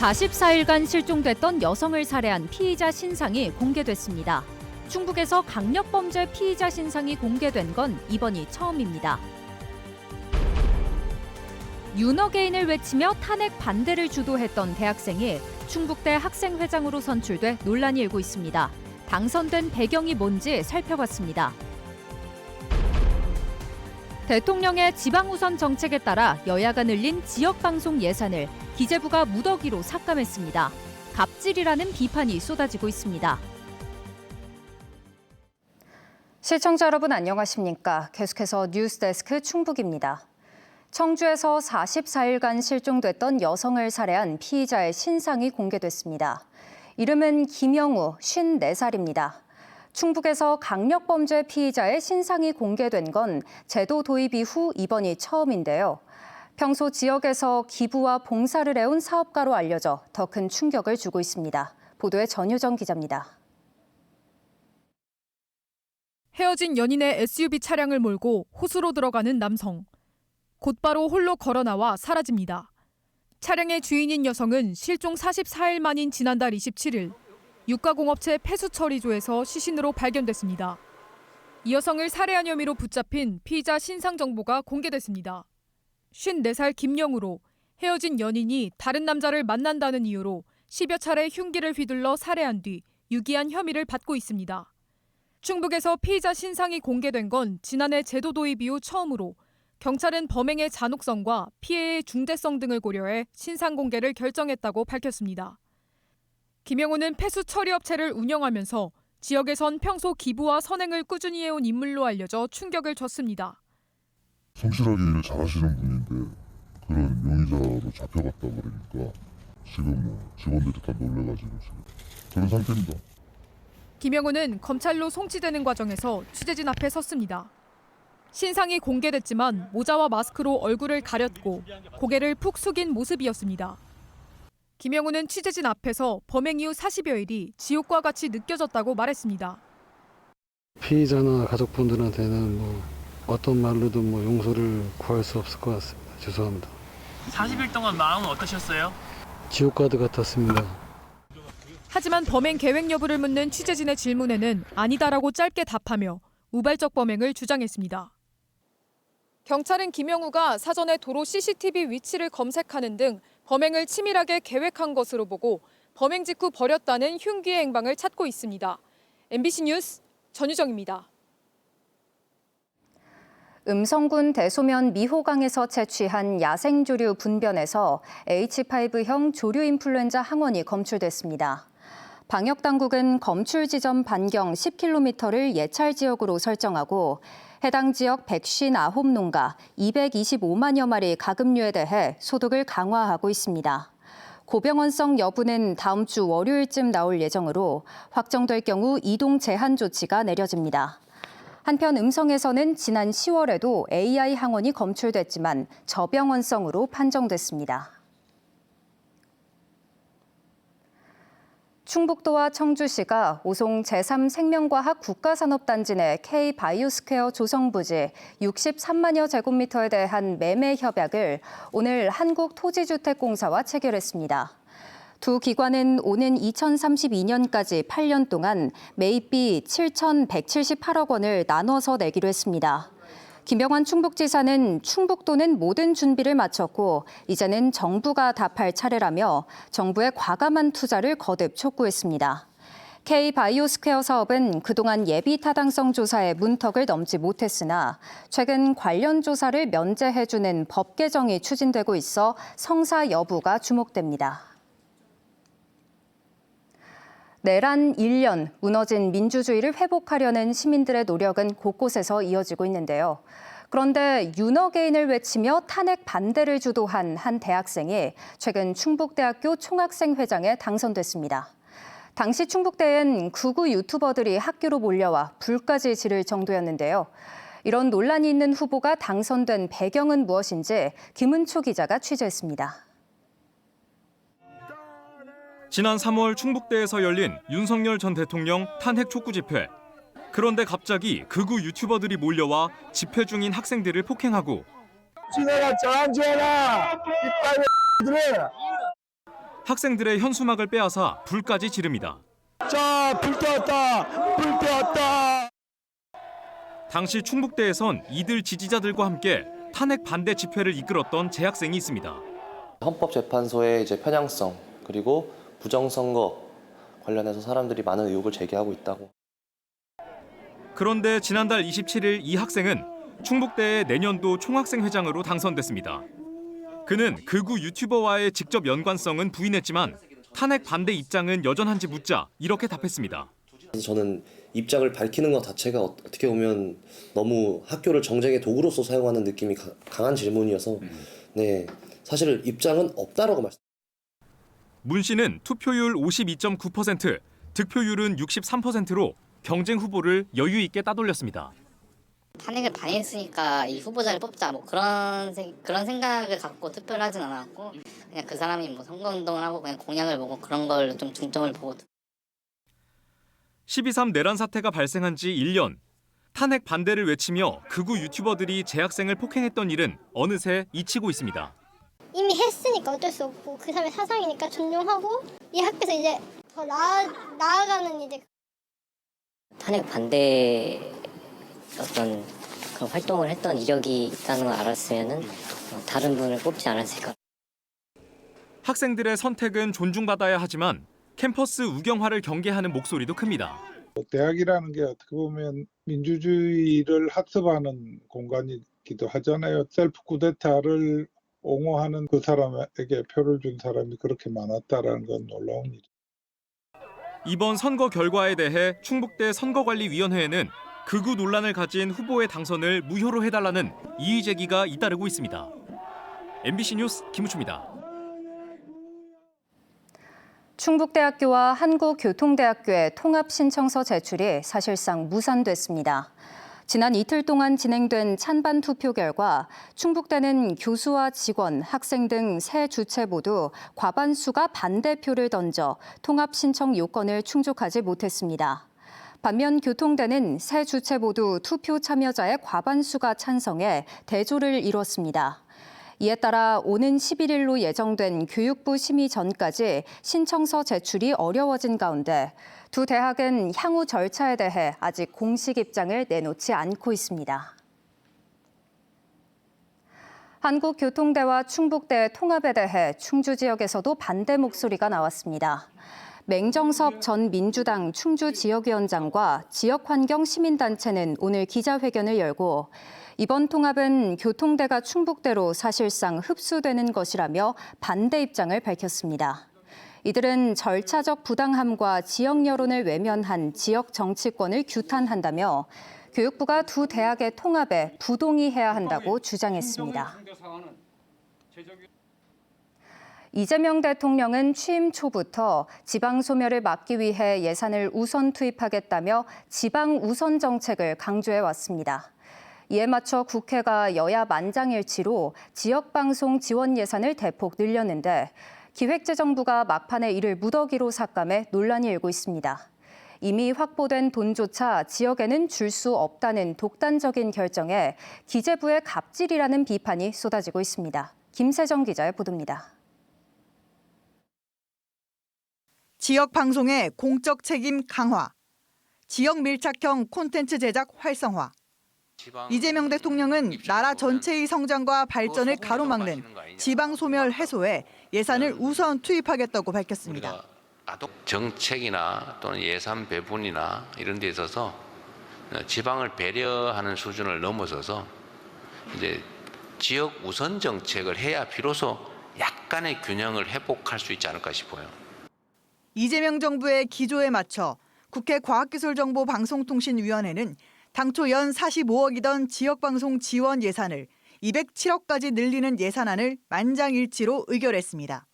44일간 실종됐던 여성을 살해한 피의자 신상이 공개됐습니다. 충북에서 강력범죄 피의자 신상이 공개된 건 이번이 처음입니다. 윤어게인을 외치며 탄핵 반대를 주도했던 대학생이 충북대 학생회장으로 선출돼 논란이 일고 있습니다. 당선된 배경이 뭔지 살펴봤습니다. 대통령의 지방우선 정책에 따라 여야가 늘린 지역방송 예산을 기재부가 무더기로 삭감했습니다. 갑질이라는 비판이 쏟아지고 있습니다. 시청자 여러분 안녕하십니까? 계속해서 뉴스데스크 충북입니다. 청주에서 44일간 실종됐던 여성을 살해한 피의자의 신상이 공개됐습니다. 이름은 김영우, 54살입니다. 충북에서 강력범죄 피의자의 신상이 공개된 건 제도 도입 이후 이번이 처음인데요. 평소 지역에서 기부와 봉사를 해온 사업가로 알려져 더 큰 충격을 주고 있습니다. 보도에 전유정 기자입니다. 헤어진 연인의 SUV 차량을 몰고 호수로 들어가는 남성. 곧바로 홀로 걸어나와 사라집니다. 차량의 주인인 여성은 실종 44일 만인 지난달 27일 유가공업체 폐수처리소에서 시신으로 발견됐습니다. 이 여성을 살해한 혐의로 붙잡힌 피의자 신상 정보가 공개됐습니다. 54살 김영우로 헤어진 연인이 다른 남자를 만난다는 이유로 10여 차례 흉기를 휘둘러 살해한 뒤 유기한 혐의를 받고 있습니다. 충북에서 피의자 신상이 공개된 건 지난해 제도 도입 이후 처음으로 경찰은 범행의 잔혹성과 피해의 중대성 등을 고려해 신상 공개를 결정했다고 밝혔습니다. 김영우는 폐수 처리업체를 운영하면서 지역에선 평소 기부와 선행을 꾸준히 해온 인물로 알려져 충격을 줬습니다. 성실하게 일 잘하시는 분인데 그런 용의자로 잡혀갔다 그러니까 지금 직원들이 다 놀래가지고 지금 그런 상태입니다. 김영우는 검찰로 송치되는 과정에서 취재진 앞에 섰습니다. 신상이 공개됐지만 모자와 마스크로 얼굴을 가렸고 고개를 푹 숙인 모습이었습니다. 김영우는 취재진 앞에서 범행 이후 40여일이 지옥과 같이 느껴졌다고 말했습니다. 피의자나 가족분들한테는 어떤 말로도 용서를 구할 수 없을 것 같습니다. 죄송합니다. 40일 동안 마음은 어떠셨어요? 지옥가드 같았습니다. 하지만 범행 계획 여부를 묻는 취재진의 질문에는 아니다라고 짧게 답하며 우발적 범행을 주장했습니다. 경찰은 김영우가 사전에 도로 CCTV 위치를 검색하는 등 범행을 치밀하게 계획한 것으로 보고 범행 직후 벌였다는 흉기의 행방을 찾고 있습니다. MBC 뉴스 전유정입니다. 음성군 대소면 미호강에서 채취한 야생조류 분변에서 H5형 조류 인플루엔자 항원이 검출됐습니다. 방역당국은 검출 지점 반경 10km를 예찰 지역으로 설정하고 해당 지역 159농가 225만여 마리 가금류에 대해 소독을 강화하고 있습니다. 고병원성 여부는 다음 주 월요일쯤 나올 예정으로 확정될 경우 이동 제한 조치가 내려집니다. 한편 음성에서는 지난 10월에도 AI 항원이 검출됐지만 저병원성으로 판정됐습니다. 충북도와 청주시가 오송 제3생명과학 국가산업단지 내 K바이오스퀘어 조성부지 63만여 제곱미터에 대한 매매 협약을 오늘 한국토지주택공사와 체결했습니다. 두 기관은 오는 2032년까지 8년 동안 매입비 7,178억 원을 나눠서 내기로 했습니다. 김병환 충북지사는 충북도는 모든 준비를 마쳤고 이제는 정부가 답할 차례라며 정부의 과감한 투자를 거듭 촉구했습니다. K바이오스퀘어 사업은 그동안 예비 타당성 조사에 문턱을 넘지 못했으나 최근 관련 조사를 면제해주는 법 개정이 추진되고 있어 성사 여부가 주목됩니다. 내란 1년, 무너진 민주주의를 회복하려는 시민들의 노력은 곳곳에서 이어지고 있는데요. 그런데 윤어게인을 외치며 탄핵 반대를 주도한 한 대학생이 최근 충북대학교 총학생회장에 당선됐습니다. 당시 충북대엔 극우 유튜버들이 학교로 몰려와 불까지 지를 정도였는데요. 이런 논란이 있는 후보가 당선된 배경은 무엇인지 김은초 기자가 취재했습니다. 지난 3월 충북대에서 열린 윤석열 전 대통령 탄핵 촉구 집회. 그런데 갑자기 극우 유튜버들이 몰려와 집회 중인 학생들을 폭행하고 지나라 장지하라 이빨들을 학생들의 현수막을 빼앗아 불까지 지릅니다. 자, 불 떼었다! 불 떼었다! 당시 충북대에선 이들 지지자들과 함께 탄핵 반대 집회를 이끌었던 재학생이 있습니다. 헌법재판소의 이제 편향성 그리고 부정선거 관련해서 사람들이 많은 의혹을 제기하고 있다고. 그런데 지난달 27일 이 학생은 충북대의 내년도 총학생회장으로 당선됐습니다. 그는 극우 유튜버와의 직접 연관성은 부인했지만 탄핵 반대 입장은 여전한지 묻자 이렇게 답했습니다. 저는 입장을 밝히는 것 자체가 어떻게 보면 너무 학교를 정쟁의 도구로서 사용하는 느낌이 강한 질문이어서 네, 사실 입장은 없다라고 말씀. 문 씨는 투표율 52.9%, 득표율은 63%로 경쟁 후보를 여유 있게 따돌렸습니다. 탄핵을 반했으니까 이 후보자를 뽑자 뭐 그런 생각을 갖고 투표를 하진 않았고 그냥 그 사람이 뭐 선거운동을 하고 그냥 공약을 보고 그런 걸 좀 중점을 보고. 12.3 내란 사태가 발생한 지 1년. 탄핵 반대를 외치며 극우 유튜버들이 재학생을 폭행했던 일은 어느새 잊히고 있습니다. 이미 했으니까 어쩔 수 없고 그 사람의 사상이니까 존중하고 이 학교에서 이제 더 나아가는 이제 탄핵 반대 어떤 그런 활동을 했던 이력이 있다는 걸 알았으면은 다른 분을 뽑지 않았을까. 학생들의 선택은 존중받아야 하지만 캠퍼스 우경화를 경계하는 목소리도 큽니다. 대학이라는 게 어떻게 보면 민주주의를 학습하는 공간이기도 하잖아요. 셀프 쿠데타를 옹호하는 그 사람에게 표를 준 사람이 그렇게 많았다라는 건 놀라운 일이죠. 이번 선거 결과에 대해 충북대 선거관리위원회에는 극우 논란을 가진 후보의 당선을 무효로 해달라는 이의 제기가 잇따르고 있습니다. MBC 뉴스 김우초입니다. 충북대학교와 한국교통대학교의 통합 신청서 제출이 사실상 무산됐습니다. 지난 이틀 동안 진행된 찬반 투표 결과 충북대는 교수와 직원, 학생 등 세 주체 모두 과반수가 반대표를 던져 통합 신청 요건을 충족하지 못했습니다. 반면 교통대는 세 주체 모두 투표 참여자의 과반수가 찬성해 대조를 이뤘습니다. 이에 따라 오는 11일로 예정된 교육부 심의 전까지 신청서 제출이 어려워진 가운데 두 대학은 향후 절차에 대해 아직 공식 입장을 내놓지 않고 있습니다. 한국교통대와 충북대 통합에 대해 충주 지역에서도 반대 목소리가 나왔습니다. 맹정섭 전 민주당 충주 지역위원장과 지역환경 시민단체는 오늘 기자회견을 열고 이번 통합은 교통대가 충북대로 사실상 흡수되는 것이라며 반대 입장을 밝혔습니다. 이들은 절차적 부당함과 지역 여론을 외면한 지역 정치권을 규탄한다며 교육부가 두 대학의 통합에 부동의해야 한다고 주장했습니다. 이재명 대통령은 취임 초부터 지방 소멸을 막기 위해 예산을 우선 투입하겠다며 지방 우선 정책을 강조해 왔습니다. 이에 맞춰 국회가 여야 만장일치로 지역방송 지원 예산을 대폭 늘렸는데 기획재정부가 막판에 이를 무더기로 삭감해 논란이 일고 있습니다. 이미 확보된 돈조차 지역에는 줄 수 없다는 독단적인 결정에 기재부의 갑질이라는 비판이 쏟아지고 있습니다. 김세정 기자의 보도입니다. 지역 방송의 공적 책임 강화, 지역 밀착형 콘텐츠 제작 활성화. 이재명 대통령은 나라 전체의 성장과 발전을 가로막는 지방 소멸 해소에 예산을 우선 투입하겠다고 밝혔습니다. 정책이나 또는 예산 배분이나 이런 데 있어서 지방을 배려하는 수준을 넘어서서 이제 지역 우선 정책을 해야 비로소 약간의 균형을 회복할 수 있지 않을까 싶어요. 이재명 정부의 기조에 맞춰 국회 과학기술정보방송통신위원회는 당초 연 45억이던 지역방송 지원 예산을 207억까지 늘리는 예산안을 만장일치로 의결했습니다.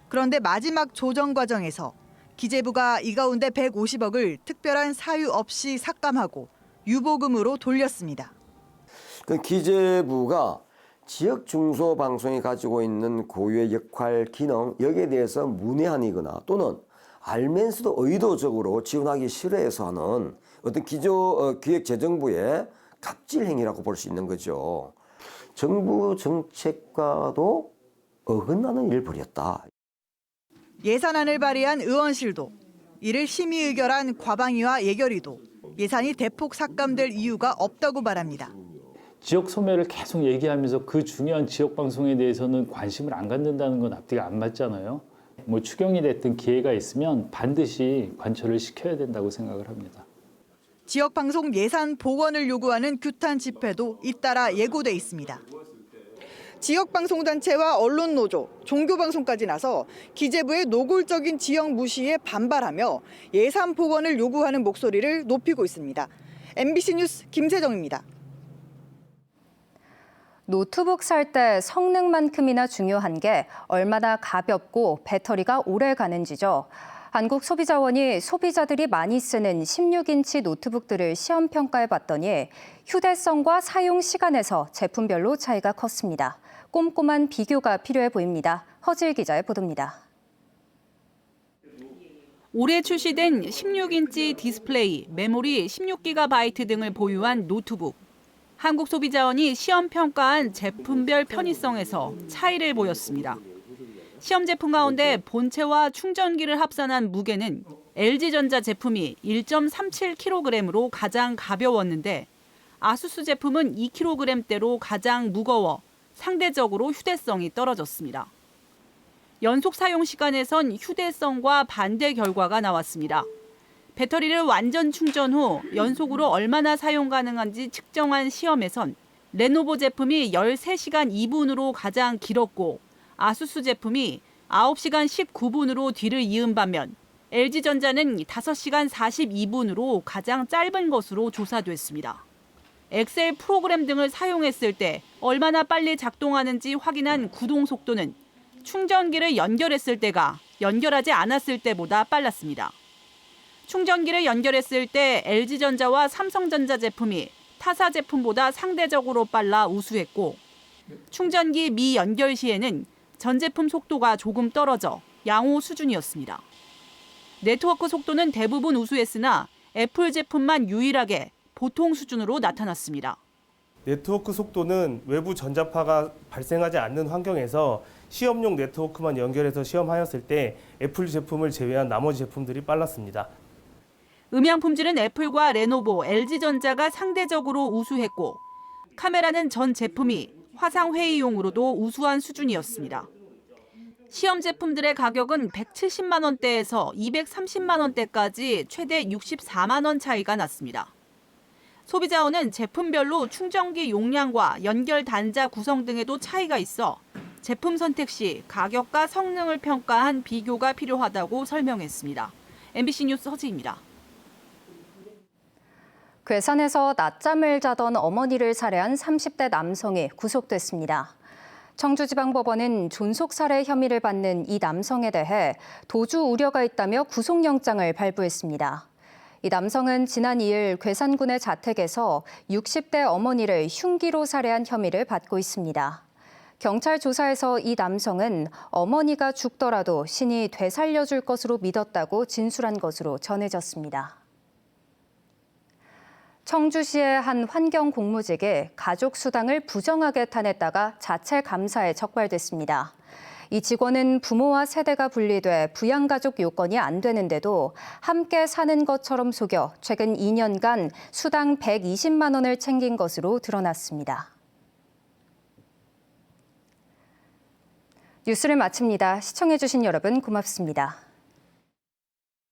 그런데 마지막 조정 과정에서 기재부가 이 가운데 150억을 특별한 사유 없이 삭감하고 유보금으로 돌렸습니다. 그 기재부가 지역 중소방송이 가지고 있는 고유의 역할, 기능 여기에 대해서 문외한이거나 또는 알면서도 의도적으로 지원하기 싫어해서 하는 어떤 기획재정부의 갑질 행위라고 볼 수 있는 거죠. 정부 정책과도 어긋나는 일을 벌였다. 예산안을 발의한 의원실도 이를 심의 의결한 과방위와 예결위도 예산이 대폭 삭감될 이유가 없다고 말합니다. 지역 소멸을 계속 얘기하면서 그 중요한 지역 방송에 대해서는 관심을 안 갖는다는 건 앞뒤가 안 맞잖아요. 뭐 추경이 됐든 기회가 있으면 반드시 관철을 시켜야 된다고 생각을 합니다. 지역 방송 예산 복원을 요구하는 규탄 집회도 잇따라 예고돼 있습니다. 지역방송단체와 언론노조, 종교방송까지 나서 기재부의 노골적인 지역 무시에 반발하며 예산 복원을 요구하는 목소리를 높이고 있습니다. MBC 뉴스 김세정입니다. 노트북 살 때 성능만큼이나 중요한 게 얼마나 가볍고 배터리가 오래 가는지죠. 한국소비자원이 소비자들이 많이 쓰는 16인치 노트북들을 시험 평가해 봤더니 휴대성과 사용 시간에서 제품별로 차이가 컸습니다. 꼼꼼한 비교가 필요해 보입니다. 허질 기자의 보도입니다. 올해 출시된 16인치 디스플레이, 메모리 16GB 등을 보유한 노트북. 한국소비자원이 시험 평가한 제품별 편의성에서 차이를 보였습니다. 시험 제품 가운데 본체와 충전기를 합산한 무게는 LG전자 제품이 1.37kg으로 가장 가벼웠는데 아수스 제품은 2kg대로 가장 무거워 상대적으로 휴대성이 떨어졌습니다. 연속 사용 시간에선 휴대성과 반대 결과가 나왔습니다. 배터리를 완전 충전 후 연속으로 얼마나 사용 가능한지 측정한 시험에선 레노버 제품이 13시간 2분으로 가장 길었고 아수스 제품이 9시간 19분으로 뒤를 이은 반면 LG전자는 5시간 42분으로 가장 짧은 것으로 조사됐습니다. 엑셀 프로그램 등을 사용했을 때 얼마나 빨리 작동하는지 확인한 구동 속도는 충전기를 연결했을 때가 연결하지 않았을 때보다 빨랐습니다. 충전기를 연결했을 때 LG전자와 삼성전자 제품이 타사 제품보다 상대적으로 빨라 우수했고 충전기 미연결 시에는 전 제품 속도가 조금 떨어져 양호 수준이었습니다. 네트워크 속도는 대부분 우수했으나 애플 제품만 유일하게 보통 수준으로 나타났습니다. 네트워크 속도는 외부 전자파가 발생하지 않는 환경에서 시험용 네트워크만 연결해서 시험하였을 때 애플 제품을 제외한 나머지 제품들이 빨랐습니다. 음향 품질은 애플과 레노버, LG전자가 상대적으로 우수했고 카메라는 전 제품이 화상회의용으로도 우수한 수준이었습니다. 시험 제품들의 가격은 170만 원대에서 230만 원대까지 최대 64만 원 차이가 났습니다. 소비자원은 제품별로 충전기 용량과 연결 단자 구성 등에도 차이가 있어 제품 선택 시 가격과 성능을 평가한 비교가 필요하다고 설명했습니다. MBC 뉴스 허지입니다. 괴산에서 낮잠을 자던 어머니를 살해한 30대 남성이 구속됐습니다. 청주지방법원은 존속살해 혐의를 받는 이 남성에 대해 도주 우려가 있다며 구속영장을 발부했습니다. 이 남성은 지난 2일 괴산군의 자택에서 60대 어머니를 흉기로 살해한 혐의를 받고 있습니다. 경찰 조사에서 이 남성은 어머니가 죽더라도 신이 되살려줄 것으로 믿었다고 진술한 것으로 전해졌습니다. 청주시의 한 환경공무직이 가족 수당을 부정하게 타냈다가 자체 감사에 적발됐습니다. 이 직원은 부모와 세대가 분리돼 부양가족 요건이 안 되는데도 함께 사는 것처럼 속여 최근 2년간 수당 120만 원을 챙긴 것으로 드러났습니다. 뉴스를 마칩니다. 시청해주신 여러분 고맙습니다.